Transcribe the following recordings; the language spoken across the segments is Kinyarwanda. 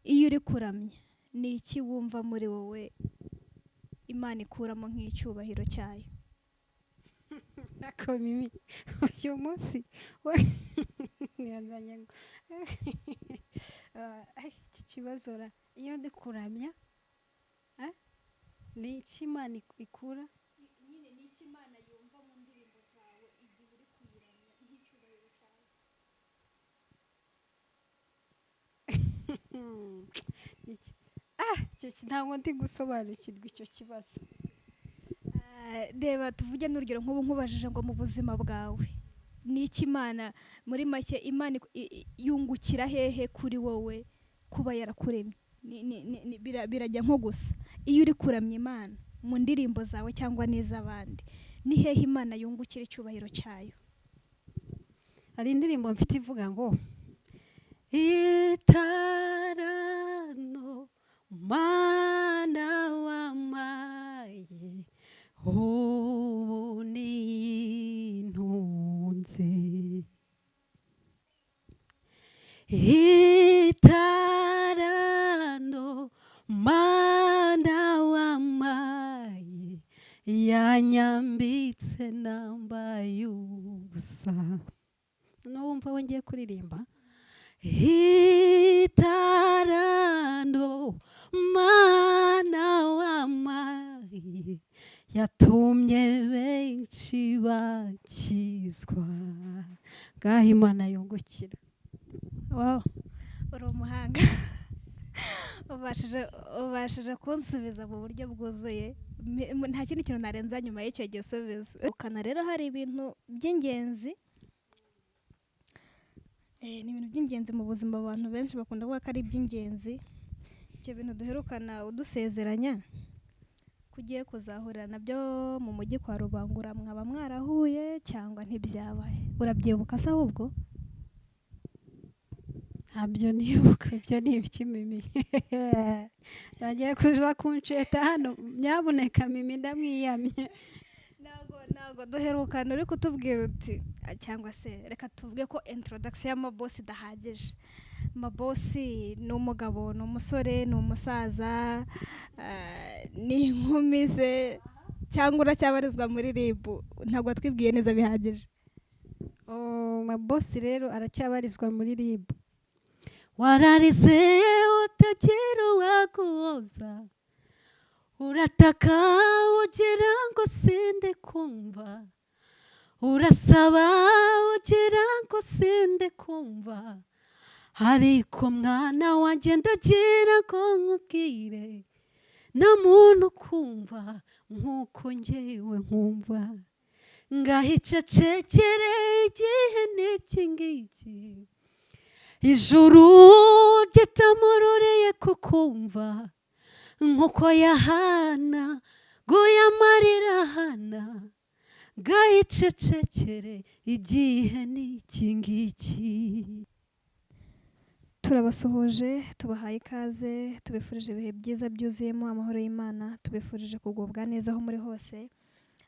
iyo uri kuramya ni iki wumva muri wowe Imana ikuramo nk'icyubahiro cyayo? Ako mimi uyu munsi niyazanye ngo iki kibazo iyo ndi kuramya ni iki Imana ikura Nyine ni iki Imana yumva mu ndirimbo zawe igihe uri kuyiramya nk'icyubahiro cyayo? ntabwo ndi gusobanukirwa icyo kibazo. Reba tuvuge n'urugero nk'ubu nkubajije ngo mu buzima bwawe ni iki Imana muri make Imana yungukira hehe kuri wowe kuba yarakuremye? Birajya nko gusa iyo uri kuramya Imana mu ndirimbo zawe cyangwa n'iz'abandi, ni hehe Imana yungukira icyubahiro cyayo? Hari indirimbo mfite ivuga ngo itarano Mana wamaye ubu nintunze, itarano Mana wamaye yanyambitse nambaye ubusa. Numva wongeye kuririmba itarano Mana wamaye yatumye benshi bakizwa. Ngaho Imana yungukira. Wow, uri umuhanga. ubashije kunsubiza mu buryo bwuzuye, nta kindi kintu narenza nyuma y'icyo gisubizo. Ukana rero hari ibintu by'ingenzi, ni ibintu by'ingenzi mu buzima abantu benshi bakunda kuvuga ko ari iby'ingenzi. Ibyo bintu duherukana udusezeranya kugiye kuzahurira nabyo mu mujyi kwa Rubangura, mwaba mwarahuye cyangwa ntibyabaye? Urabyibuka se ahubwo? Ntabyo nibuka, ibyo ni ibikimimi. Yagiye kuja kunsheta hano, nyabuneka mimi ndamwiyamye. Ntabwo duherukana uri kutubwira uti, cyangwa se reka tuvuge ko introduction y'amabosi idahagije. Amabosi ni umugabo, ni umusore, ni umusaza, ni inkumi se, cyangwa uracyabarizwa muri RIB? Ntabwo watwibwiye neza bihagije. Amabosi rero aracyabarizwa muri RIB. Wararize utagira uwaguhoza, urataka ugira ngo sinde kumva, urasaba ugira ngo sinde kumva, ariko mwana wanjye ndagira ngo nkubwire nta muntu kumva nk'uko njyewe nkumva. Ngaho icecekere igihe n'iki ngiki, ijuru ritamururiye kukumva, nk'uko Yohana guye amarira Hana. Ngaho icecekere igihe n'iki ngiki. Turabasuhuje, tubahaye ikaze, tubifurije ibihe byiza byuzuyemo amahoro y'Imana, tubifurije kugubwa neza aho muri hose,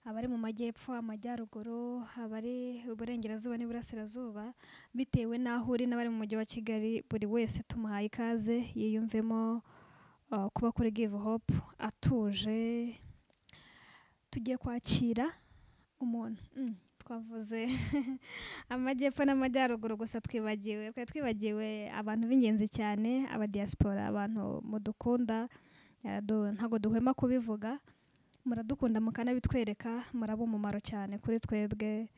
abari mu majyepfo, amajyaruguru, abari uburengerazuba n'iburasirazuba, bitewe n'aho uri, n'abari mu mujyi wa Kigali, buri wese tumuhaye ikaze yiyumvemo kuba kuri Give Hope atuje. Tugiye kwakira umuntu, twavuze amajyepfo n'amajyaruguru gusa, twibagiwe abantu b'ingenzi cyane, abadiaspora, abantu mudukunda, ntabwo duhwema kubivuga, muradukunda mukanabitwereka, muraba umumaro cyane kuri twebwe.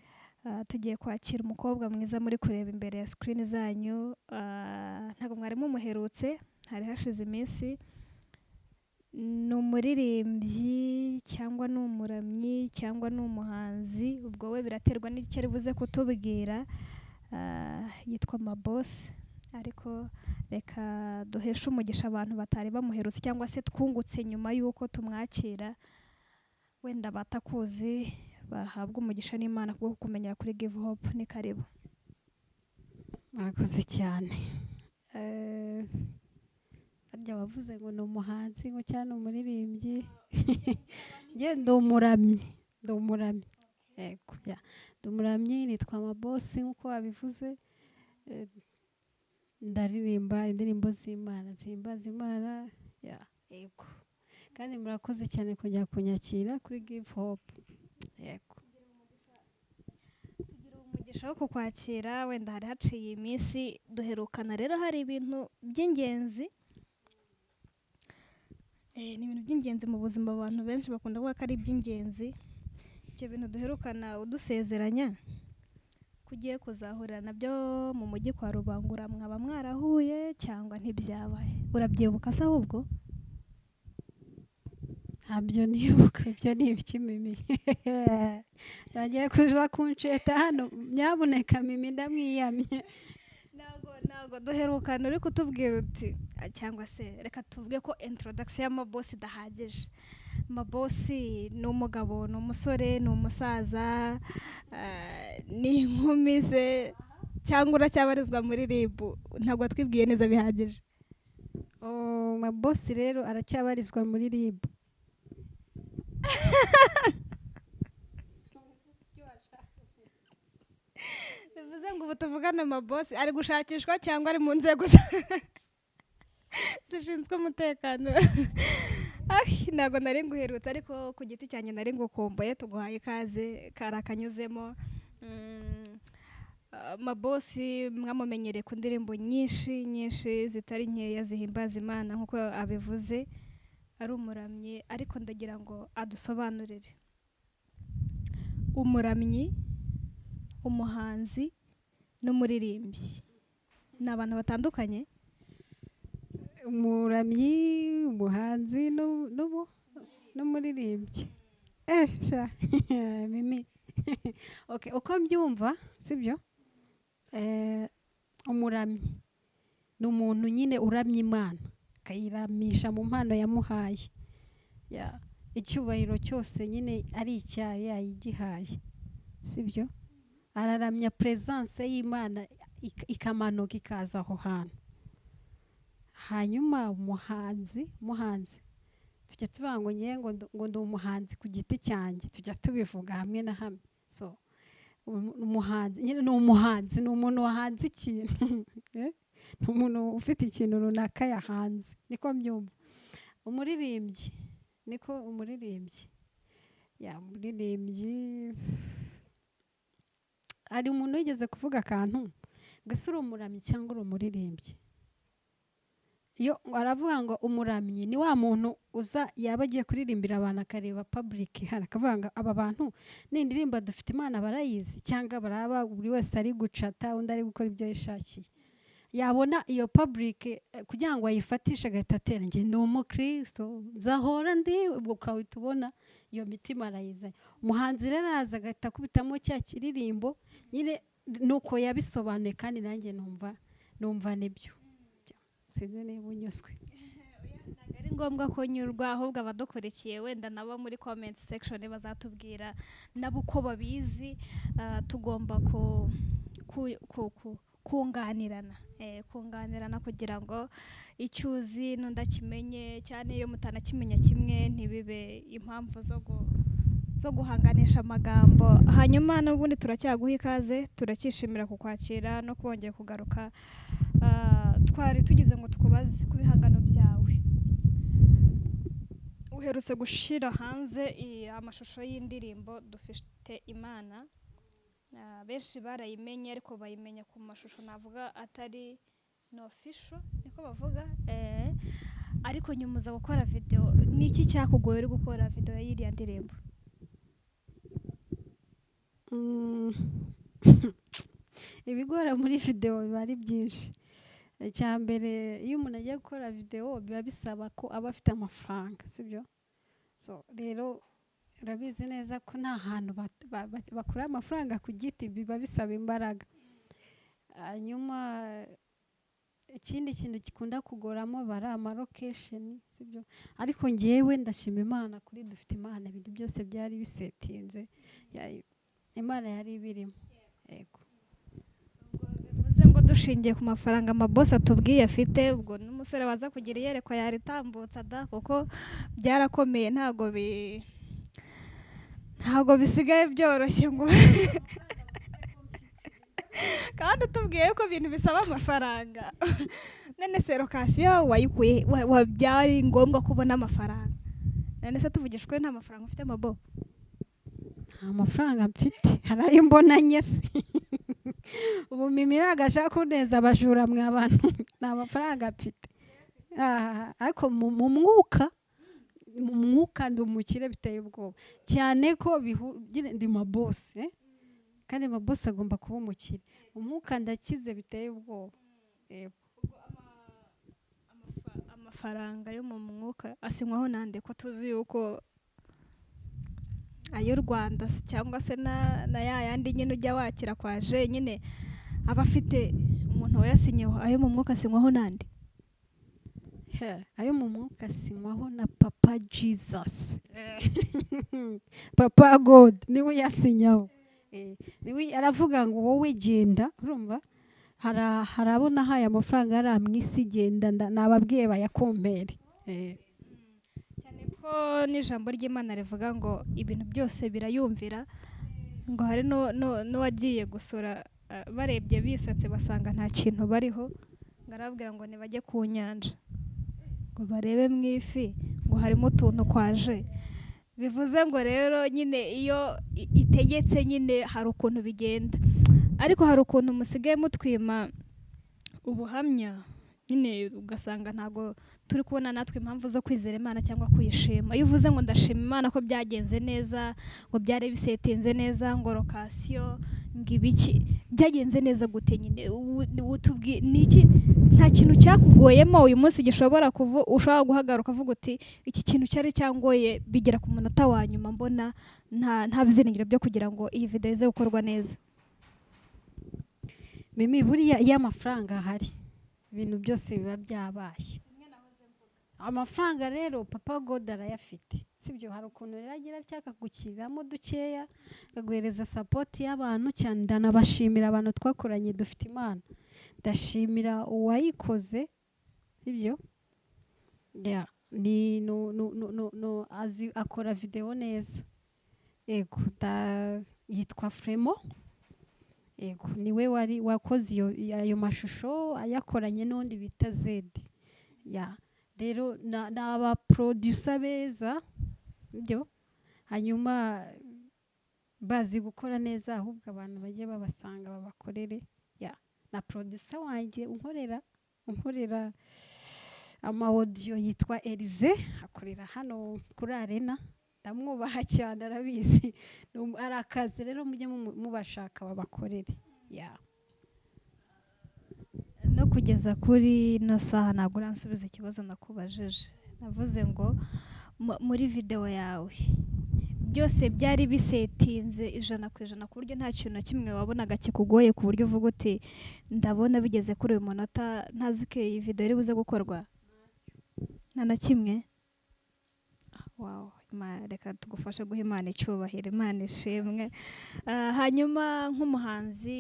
Tugiye kwakira umukobwa mwiza muri kureba imbere ya screen zanyu, ntabwo mwari mumuherutse, hari hashize iminsi. Ni umuririmbyi cyangwa ni umuramyi cyangwa ni umuhanzi, ubwo we biraterwa n'icyo ari buze kutubwira. Yitwa Mabosi, ariko reka duheshe umugisha abantu batari bamuherutse cyangwa se twungutse nyuma y'uko tumwakira, wenda batakuzi bahabwa umugisha n'Imana kubwo kumenyera kuri Give Hope. Ni karibu. Murakoze cyane. Barya wavuze ngo ni umuhanzi ngo cyane umuririmbyi. Njye ndi umuramyi. Yego, ndi umuramyi, nitwa Mabosi nk'uko wabivuze. ndaririmba indirimbo z'Imana zihimbaza Imana. Yego, kandi murakoze cyane kujya kunyakira kuri Give Hope. Yego, tugira umugisha wo kukwakira, wenda hari haciye iminsi duherukana, rero hari ibintu by'ingenzi, ni ibintu by'ingenzi mu buzima, abantu benshi bakunda kuvuga ko ari iby'ingenzi. Ibyo bintu duherukana udusezeranya ko ugiye kuzahurira nabyo mu mujyi kwa Rubangura, mwaba mwarahuye cyangwa ntibyabaye? Urabyibuka se ahubwo? ntabyo nibuka, ibyo ni ibiki Mimi? Yagiye kuja kunsheta hano, nyabuneka Mimi ndamwiyamye. Ntabwo duherukana uri kutubwira uti, cyangwa se reka tuvuge ko introduction y'amabosi idahagije. Amabosi ni umugabo, ni umusore, ni umusaza, ni inkumi se, cyangwa uracyabarizwa muri RIB? Ntabwo watwibwiye neza bihagije. Mabosi rero aracyabarizwa muri RIB. Bivuze ngo ubu tuvugana amabosi ari gushakishwa cyangwa ari mu nzego zishinzwe umutekano? Ntabwo nari nguherutse, ariko ku giti cyanjye nari ngukumbuye. Tuguhaye ikaze, kari akanyuzemo. Amabosi mwamumenyereye ku ndirimbo nyinshi zitari nkeya zihimbaza Imana nk'uko abivuze, ari umuramyi, ariko ndagira ngo adusobanurire umuramyi, umuhanzi n'umuririmbyi. Ni abantu batandukanye? Umuramyi, umuhanzi n'umuririmbyi. Mimi. Okay, uko mbyumva sibyo? Umuramyi ni umuntu nyine uramya Imana, akayiramisha mu mpano yamuhaye. Icyubahiro cyose nyine ari icyayo yayigihaye, sibyo? Araramya presence y'Imana ikamanuka ikaza aho hantu. Hanyuma umuhanzi tujya tuvuga ngo ndi umuhanzi ku giti cyanjye, tujya tubivuga hamwe na hamwe. So umuhanzi nyine ni umuhanzi, ni umuntu wahanze ikintu. Ni umuntu ufite ikintu runaka yahanze, niko mbyumva. Umuririmbyi niko umuririmbyi hari umuntu wigeze kuvuga akantu ngo ese uri umuramyi cyangwa uri umuririmbyi? Iyo aravuga ngo umuramyi ni wa muntu uza yaba agiye kuririmbira abantu akareba public hano akavuga ngo aba bantu n'indirimba dufite Imana barayizi, cyangwa baraba buri wese ari gucata undi ari gukora ibyo yishakiye. Yabona iyo public kugira ngo ayifatishe agahita atera nge ndi umukristo nzahora ndi, ubwo ukahita ubona iyo mitima arayizanye. Umuhanzi rero araza agahita akubitamo cya kiririmbo nyine nuko yabisobanuye, kandi nanjye numva nibyo. Sinzi niba unyuzwe. Ntabwo ari ngombwa ko nyurwa, ahubwo abadukurikiye wenda nabo muri comment section bazatubwira nabo uko babizi. Tugomba kunganirana kugira ngo icyo uzi n'undi akimenye, cyane iyo mutanakimenya kimwe ntibibe impamvu zo guhanganisha amagambo. Hanyuma n'ubundi turacyaguha ikaze, turacyishimira kukwakira no kongera kugaruka. Twari tugize ngo tukubaze ku bihangano byawe. Uherutse gushira hanze amashusho y'indirimbo Dufite Imana. Benshi barayimenye, ariko bayimenya ku mashusho navuga atari no official, niko bavuga. Ariko nyuma uza gukora video. Ni iki cyakugoye uri gukora video y'iriya ndirimbo? Ibigora muri video biba ari byinshi. Icya mbere, iyo umuntu agiye gukora video biba bisaba ko aba afite amafaranga, sibyo? So rero urabizi neza ko nta hantu bakura amafaranga ku giti, biba bisaba imbaraga. Hanyuma ikindi kintu gikunda kugoramo bari ama-location, sibyo? Ariko ngewe ndashima Imana kuri Dufite Imana, ibintu byose byari bisetinze, Imana yari ibirimo. Yego. Bivuze ngo dushingiye ku mafaranga amabosi atubwiye afite, ubwo n'umusore waza kugira iyerekwa yaritambutsa da, kuko byarakomeye. Ntabwo bisigaye byoroshye ngo kandi utubwiye ko ibintu bisaba amafaranga. None se lokasiyo wayikuye byari ngombwa ko ubona amafaranga. None se tuvugishwe nta mafaranga ufite Mabo? nta mafaranga mfite hari ayo mbonanye se ubu mimi agashaka kuneza abajura mwe abantu nta mafaranga mfite. Ariko mu mwuka ndi umukire biteye ubwoba cyane ko ndi mabose kandi mabose agomba kuba umukire. Umwuka ndakize biteye ubwoba. Amafaranga yo mu mwuka asinywaho nande ko tuzi yuko ay'u Rwanda cyangwa se na yandi nyine ujya wakira kwaje nyine aba afite umuntu wayasinyeho. Ayo mu mwuka asinywaho nande? Ayo mu mwuka asinywaho na Papa Jesus. Papa God niwe yasinyaho. Niwe aravuga ngo wowe genda, urumva harabona haya amafaranga ari amwisi genda nababwiye bayakompere. Cyane ko n'ijambo ry'Imana rivuga ngo ibintu byose birayumvira, ngo hari n'uwagiye gusura barebye bisatse basanga nta kintu bariho, ngo arababwira ngo nibajye ku nyanja ngo barebe mu ifi ngo harimo utuntu kwaje. Bivuze ngo rero nyine iyo itegetse nyine hari ukuntu bigenda, ariko hari ukuntu musigaye mutwima ubuhamya nyine ugasanga ntago turi kubona natwe impamvu zo kwizera Imana cyangwa kuyishima. Iyo uvuze ngo ndashima Imana ko byagenze neza, ngo byari bisetenze neza, ngo lokasiyo ngo ibiki byagenze neza gute nyine niki? Nta kintu cyakugoyemo uyu munsi gishobora ushobora guhagaruka uvuga uti iki kintu cyari cyangoye bigera ku munota wa nyuma mbona nta byiringiro byo kugira ngo iyi video ize gukorwa neza. Mimi buriya iyo amafaranga ahari ibintu byose biba byabaye. Amafaranga rero Papa God arayafite, sibyo? Hari ukuntu rero agira cyaka gukiriramo dukeya akaguhereza support y'abantu cyane. Ndanabashimira abantu twakoranye dufite Imana, ndashimira uwayikoze, sibyo? Ni no azi akora video neza. Ego yitwa Fremo. Ego niwe wari wakoze ayo mashusho ayakoranye n'undi bita Zedi. Rero n'aba producer beza, byo hanyuma bazi gukora neza, ahubwo abantu bagiye babasanga babakorere. Na producer wanjye unkorera ama audio yitwa Elize, akorera hano kuri Arena. Ndamwubaha cyane, arabizi arakaze. Rero mujye mubashaka babakorere. No kugeza kuri no saha ntabwo uransubiza ikibazo nakubajije. Navuze ngo muri video yawe byose byari bisetinze 100% ku buryo nta kintu na kimwe wabonaga kikugoye ku buryo uvuga uti ndabona bigeze kuri uyu munota ntazike iyi video iri buze gukorwa? Nta na kimwe? Wow, reka tugufashe guha Imana icyubahiro, Imana ishimwe. Hanyuma nk'umuhanzi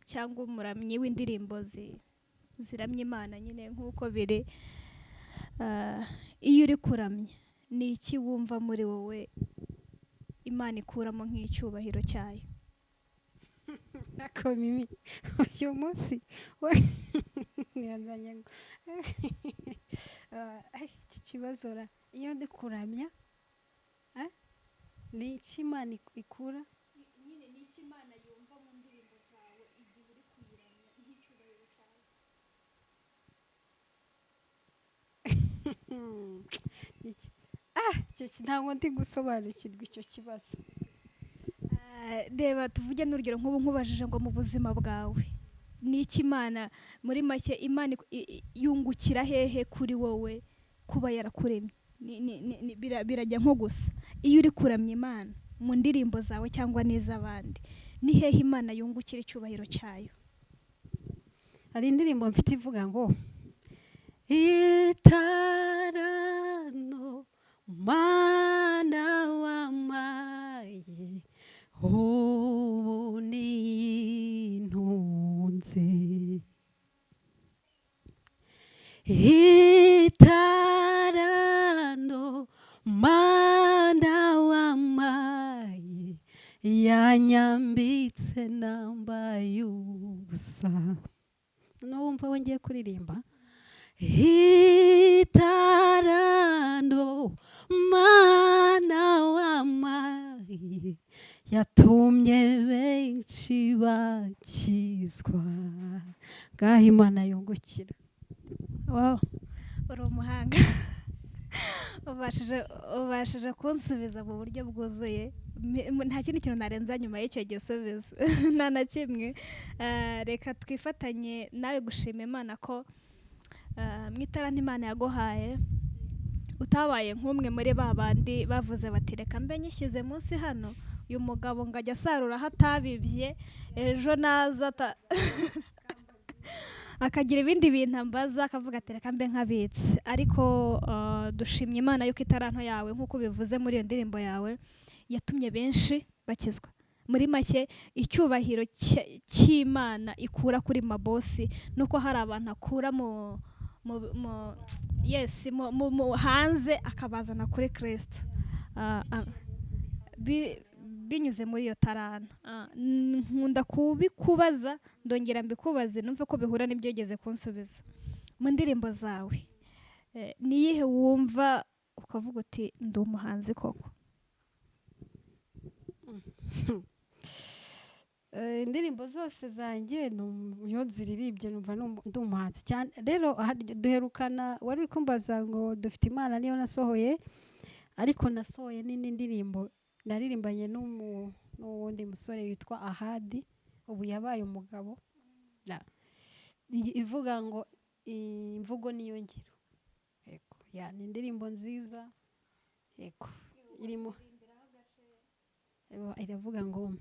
cyangwa umuramyi w'indirimbo ziramya Imana nyine nk'uko biri, iyo uri kuramya ni iki wumva muri wowe Imana ikuramo nk'icyubahiro cyayo? Nako Mimi uyu munsi yazanye ngo iki kibazo iyo ndi kuramya ni iki Imana ikura nyine, ni iki Imana yumva mu ndirimbo zawe igihe uri kuyiramya nk'icyubahiro cyayo? ntabwo ndi gusobanukirwa icyo kibazo. Reba tuvuge n'urugero nk'ubu nkubajije ngo mu buzima bwawe ni iki Imana, muri make Imana yungukira hehe kuri wowe kuba yarakuremye? Birajya nko gusa iyo uri kuramya Imana mu ndirimbo zawe cyangwa n'iz'abandi, ni hehe Imana yungukira icyubahiro cyayo? Hari indirimbo mfite ivuga ngo itarano Mana wamaye ubu nintunze, itarano Mana wamaye yanyambitse nambaye gusa n'uwumva wongeye kuririmba itarando mana w'amaye yatumye benshi bakizwa ngaho Imana yungukira. wow uri umuhanga ubashije kunsubiza mu buryo bwuzuye. Nta kindi kintu narenza nyuma y'icyo gisubizo nta na kimwe. Reka twifatanye nawe gushima Imana ko mu itaranta Imana yaguhaye utabaye nk'umwe muri ba bandi bavuze bati reka mbe nyishyize munsi hano uyu mugabo ngo ajya asarura aho atabibye ejo naza akagira ibindi bintu ambaza akavuga ati reka mbe nkabitse. Ariko dushimye Imana yuko itaranto yawe nk'uko bivuze muri iyo ndirimbo yawe yatumye benshi bakizwa. Muri make icyubahiro cy'Imana ikura kuri mabosi nuko hari abantu akura hanze akabazana kuri Kristo binyuze muri iyo taranta. Nkunda kubikubaza ndongera mbikubaze numve ko bihura n'ibyo ugeze kunsubiza. Mu ndirimbo zawe niyihe wumva ukavuga uti ndi umuhanzi koko? Indirimbo zose zanjye iyo ziririmbye numva ndi umuhanzi cyane. Rero duherukana wari uri kumbaza ngo dufite Imana niyo nasohoye, ariko nasohoye n'indi ndirimbo naririmbanye n'uwundi musore witwa Ahadi, ubu yabaye umugabo, ivuga ngo imvugo niyo ngiro. Yego, ni indirimbo nziza. Yego, irimo iravuga ngo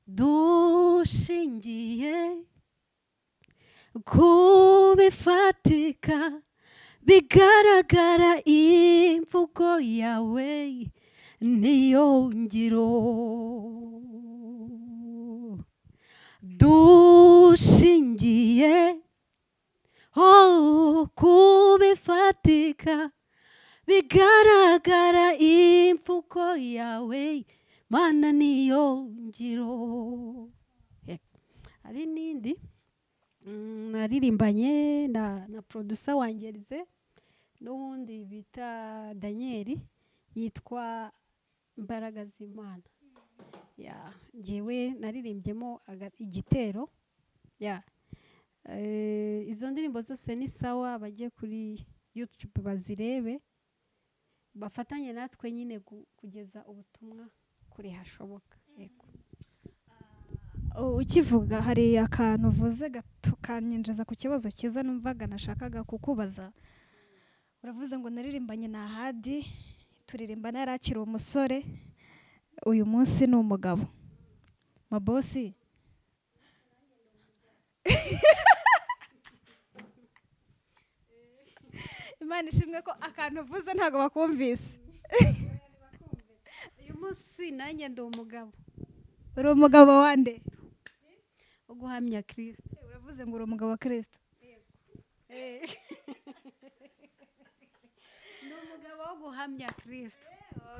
dushingiye kubifatika bigaragara imvugo yawe niyo ngiro. Dushingiye kubifatika bigaragara imvugo yawe Mana niyo ngiro. Hari n'indi naririmbanye na producer wangerize n'uwundi bita Daniel yitwa Imbaraga z'Imana. Njyewe naririmbyemo igitero. Izo ndirimbo zose ni sawa, bajye kuri YouTube bazirebe bafatanye natwe nyine kugeza ubutumwa kuri hashoboka. Yego. Ukivuga hari akantu uvuze kanyinjiza ku kibazo cyiza numvaga nashakaga kukubaza. Uravuze ngo naririmbanye na Ahadi, turirimbana yari akiri umusore, uyu munsi ni umugabo. Mabosi Imana ishimwe ko akantu uvuze ntabwo bakumvise. Uyu munsi nanjye ndi umugabo. Uri umugabo wande? Uguhamya Kristo. Uravuze ngo uri umugabo wa Kristo? Ni umugabo wo guhamya Kristo.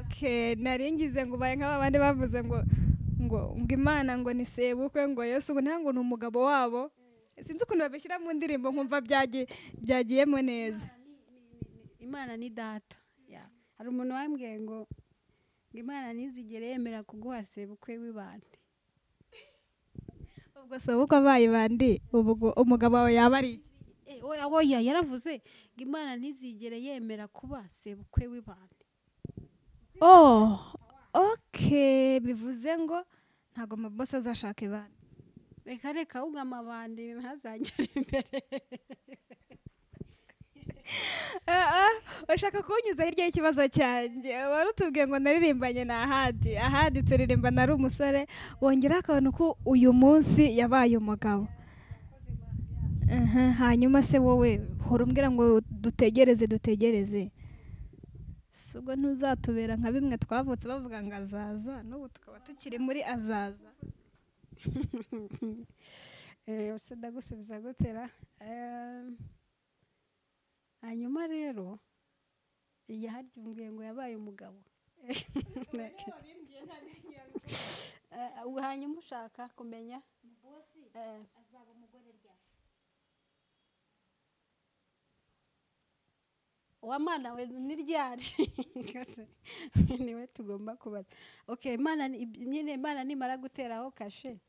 Okay, naringize ngo baye nk'abandi bavuze ngo Imana ngo ni sebukwe ngo Yesu ngo ntango ni umugabo wabo. Sinzi ukuntu babishyira mu ndirimbo nkumva byagiyemo neza. Imana ni data. Hari umuntu wambwiye ngo Imana ntizigere yemera kuguha sebukwe w'ibandi. Ubwo sebukwe abaye bandi umugabo wawe yaba ari iki? Oya yaravuze ngo Imana ntizigere yemera kuba sebukwe w'ibandi. Okay, bivuze ngo ntago mabose azashaka ibandi. Reka ugama abandi ntazagere imbere. Ushaka kunyuza hirya y'ikibazo cyanjye. Wari utubwiye ngo naririmbanye na Ahadi turirimbana ari umusore, wongera akantu ko uyu munsi yabaye umugabo. Hanyuma se wowe hora umbwira ngo dutegereze. Ubwo ntuzatubera nka bimwe twavutse bavuga ngo azaza, n'ubu tukaba tukiri muri azaza. Ndagusubiza gutera. Hanyuma rero harya umbwiye ngo yabaye umugabo. Hanyuma ushaka kumenya wa mana we ni ryari niwe tugomba kubaza. Okay, nyine Imana nimara guteraho kashe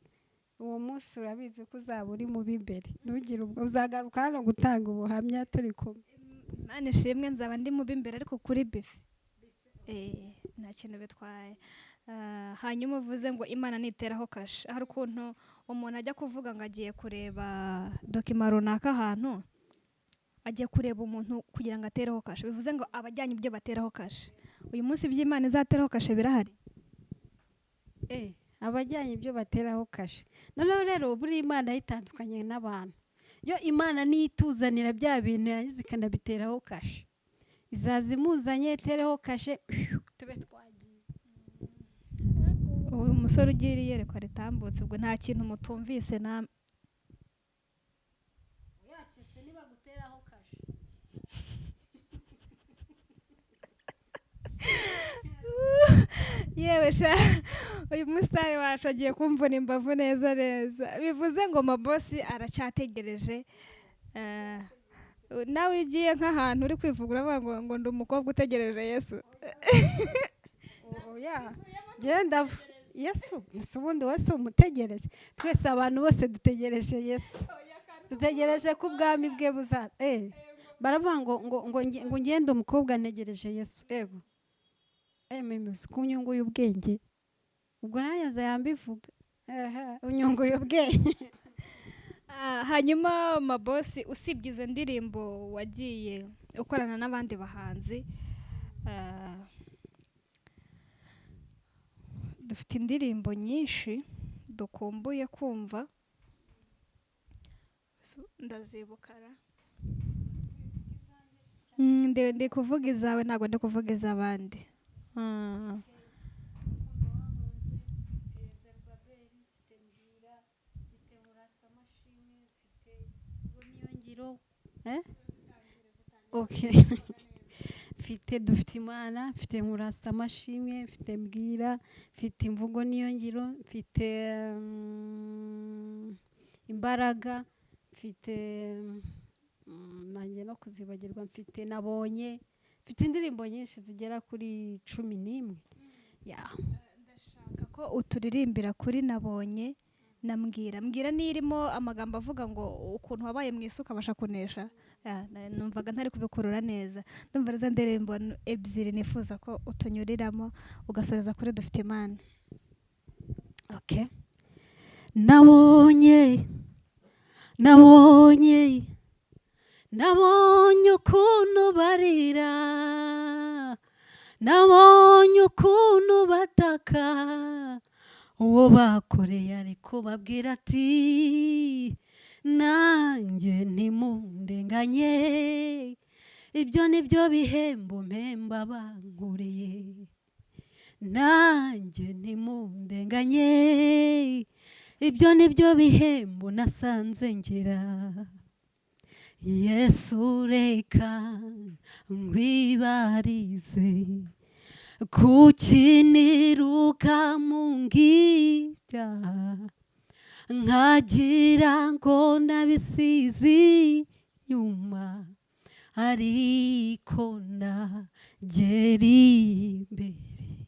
uwo munsi urabizi ko uzaba uri mu b'imbere, ntugire ubwo uzagaruka hano gutanga ubuhamya turi kumwe. Imana ishimwe nzaba ndi mu b'imbere ariko kuri bife nta kintu bitwaye. Hanyuma uvuze ngo Imana niteraho kashe, hari ukuntu umuntu ajya kuvuga ngo agiye kureba dokima runaka ahantu, agiye kureba umuntu kugira ngo atereho kashe, bivuze ngo abajyanye ibyo bateraho kashe. Uyu munsi by'Imana izateraho kashe birahari? Abajyanye ibyo bateraho kashe. Noneho rero buri Imana yitandukanye n'abantu. Yo Imana nituzanira bya bintu yagize ikanabiteraho kashe, izaza imuzanye itereho kashe tube twagiye. Uyu musore ugira iyerekwa ritambutse, ubwo nta kintu mutumvise na yacitse niba guteraho kashe. yewe sha uyu musitari wacu agiye kumvuna imbavu neza neza. Bivuze ngo mabosi aracyategereje. Nawe ugiye nk'ahantu uri kwivugura bavuga ngo ndi umukobwa utegereje Yesu. Genda Yesu ubundi wese umutegereje. Twese abantu bose dutegereje Yesu, dutegereje ko ubwami bwe buzaza. Baravuga ngo ngende umukobwa ntegereje Yesu. Ego mimizi kunyunguye ubwenge, ubwo nayaza yambivuga unyunguye ubwenge. Hanyuma mabosi, usibye izo ndirimbo wagiye ukorana n'abandi bahanzi, dufite indirimbo nyinshi dukumbuye kumva, ndazibukara. Ndi kuvuga izawe ntabwo ndi kuvuga iz'abandi. Dufite Imana, mfite nkurasa amashimwe, mfite mbwira, mfite imvugo niyo ngiro, mfite imbaraga, mfite nanjye no kuzibagirwa, mfite nabonye, mfite indirimbo nyinshi zigera kuri 11. Ndashaka ko uturirimbira kuri nabonye na mbwira. Mbwira nirimo amagambo avuga ngo ukuntu wabaye mu isi ukabasha kunesha. Numvaga ntari kubikurura neza. Ndumva izo ndirimbo ebyiri nifuza ko utunyuriramo ugasoreza kuri dufite Imana. Okay. Nabonye ukuntu barira, nabonye ukuntu bataka, uwo bakoreye ari kubabwira ati nanjye ntimundenganye, ibyo nibyo bihembo mpemba bankoreye, nanjye ntimundenganye, ibyo nibyo bihembo nasanze ngera. Yesu reka nkwibarize, kuki niruka mu ngibya, nkagira ngo nabisize inyuma, ariko nagera imbere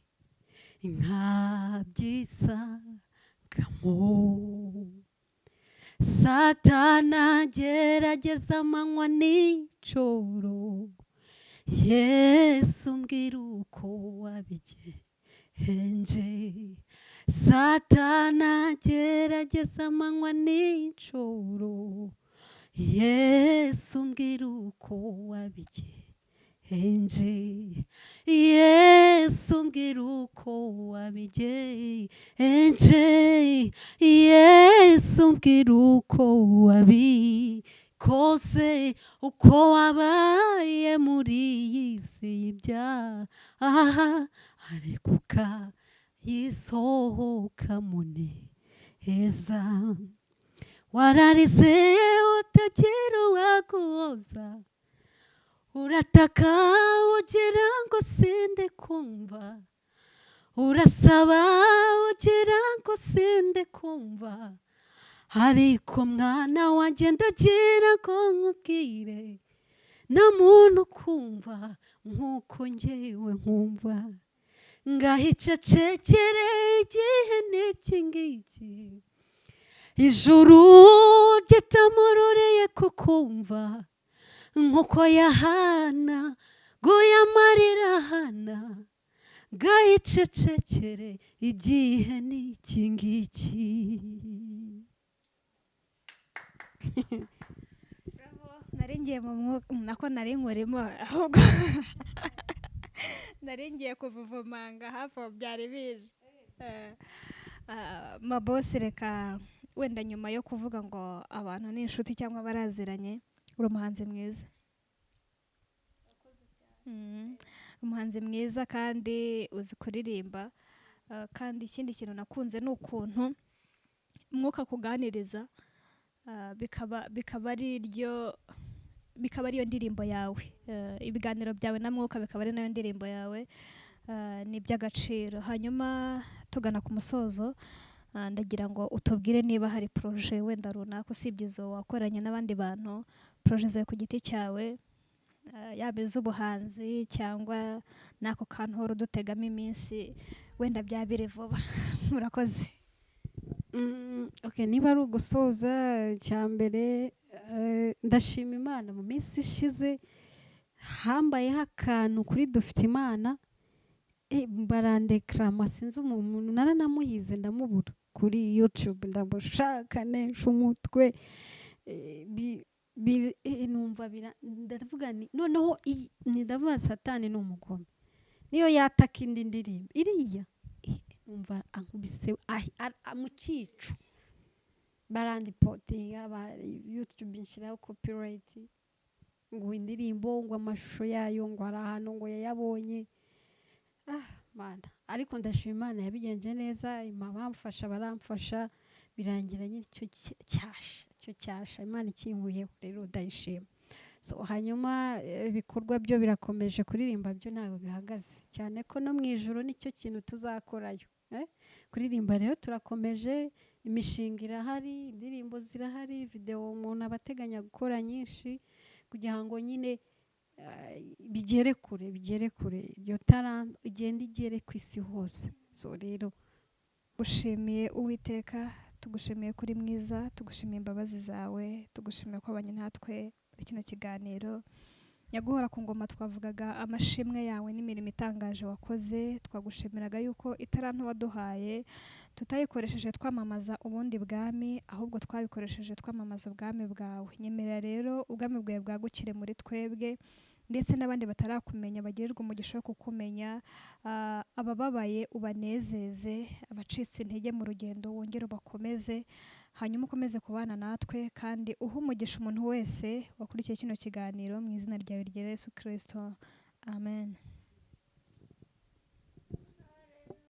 nkabyisangamo. Satana agerageza amanywa n'ijoro, Yesu mbwira uko wabigenje. Satana agerageza amanywa n'ijoro, Yesu mbwira uko wabigenje. Yesu mbwira uko wabigenje, Yesu mbwira uko wabikoze, uko wabaye muri iyi si y'ibyaha, arekuka yisohoka neza. Wararize utagira uwaguhoza, urataka ugira ngo sinde kumva, urasaba ugira ngo sinde kumva, ariko mwana wanjye ndagira ngo nkubwire, nta muntu kumva nk'uko njyewe nkumva, ngaho icecekere igihe n'iki ngiki, ijuru ryitamururiye kukumva, nk'uko Yohana guye amarira Hana, ngaho icecekere igihe n'iki ngiki. nari ngiye mu mwuka nako nari nkurimo ahubwo nari ngiye kuvuvumanga hafi aho byari bije. Mabosi, reka wenda nyuma yo kuvuga ngo abantu ni inshuti cyangwa baraziranye, uri umuhanzi mwiza. Umuhanzi mwiza kandi uzi kuririmba. Kandi ikindi kintu nakunze ni ukuntu umwuka kuganiriza, bikaba ariyo ndirimbo yawe. Ibiganiro byawe na mwuka bikaba ari nayo ndirimbo yawe. Ni iby'agaciro. Hanyuma tugana ku musozo, ndagira ngo utubwire niba hari proje wenda runaka usibye izo wakoranye n'abandi bantu, proje zawe ku giti cyawe, yaba iz'ubuhanzi cyangwa n'ako kantu uhora udutegamo iminsi, wenda byabire vuba. Murakoze. Niba ari ugusoza, icya mbere ndashima Imana, mu minsi ishize hambayeho akantu kuri Dufite Imana, barandekarama, sinzi umuntu naranamuhize ndamubura kuri YouTube, ndamushaka nesha umutwe, numva ndavuga noneho ndavuga Satani ni umugome, niyo yataka indi ndirimbo iriya numva ankubise mu cyico, barandipotinga YouTube nshyiraho copyright, ngo indirimbo, ngo amashusho yayo, ngo ari ahantu, ngo yayabonye. Mana, ariko ndashima Imana yabigenje neza, bamfasha baramfasha, birangira nyicyo cyasha Imana ikinkuyeho, rero ndayishima. Hanyuma ibikorwa byo birakomeje, kuririmba byo ntabwo bihagaze, cyane ko no mu ijoro nicyo kintu tuzakorayo. Kuririmba rero turakomeje, imishinga irahari, indirimbo zirahari, video umuntu abateganya gukora nyinshi, kugira ngo nyine bigere kure, iryo tara igenda igere ku isi hose. Rero gushimiye Uwiteka, tugushimiye kuri mwiza, tugushimiye imbabazi zawe, tugushimiye ko abanye natwe muri kino kiganiro. Nyaguhora ku ngoma twavugaga amashimwe yawe n'imirimo itangaje wakoze. Twagushimiraga yuko itarantu waduhaye tutayikoresheje twamamaza ubundi bwami, ahubwo twabikoresheje twamamaza ubwami bwawe. Nyemerera rero ubwami bwawe bwagukire muri twebwe, ndetse n'abandi batarakumenya bagirirwa umugisha wo kukumenya. Abababaye ubanezeze, abacitse intege mu rugendo wongere ubakomeze, hanyuma ukomeze kubana natwe, kandi uha umugisha umuntu wese wakurikiye kino kiganiro, mu izina ryawe rya Yesu Kristo, amen.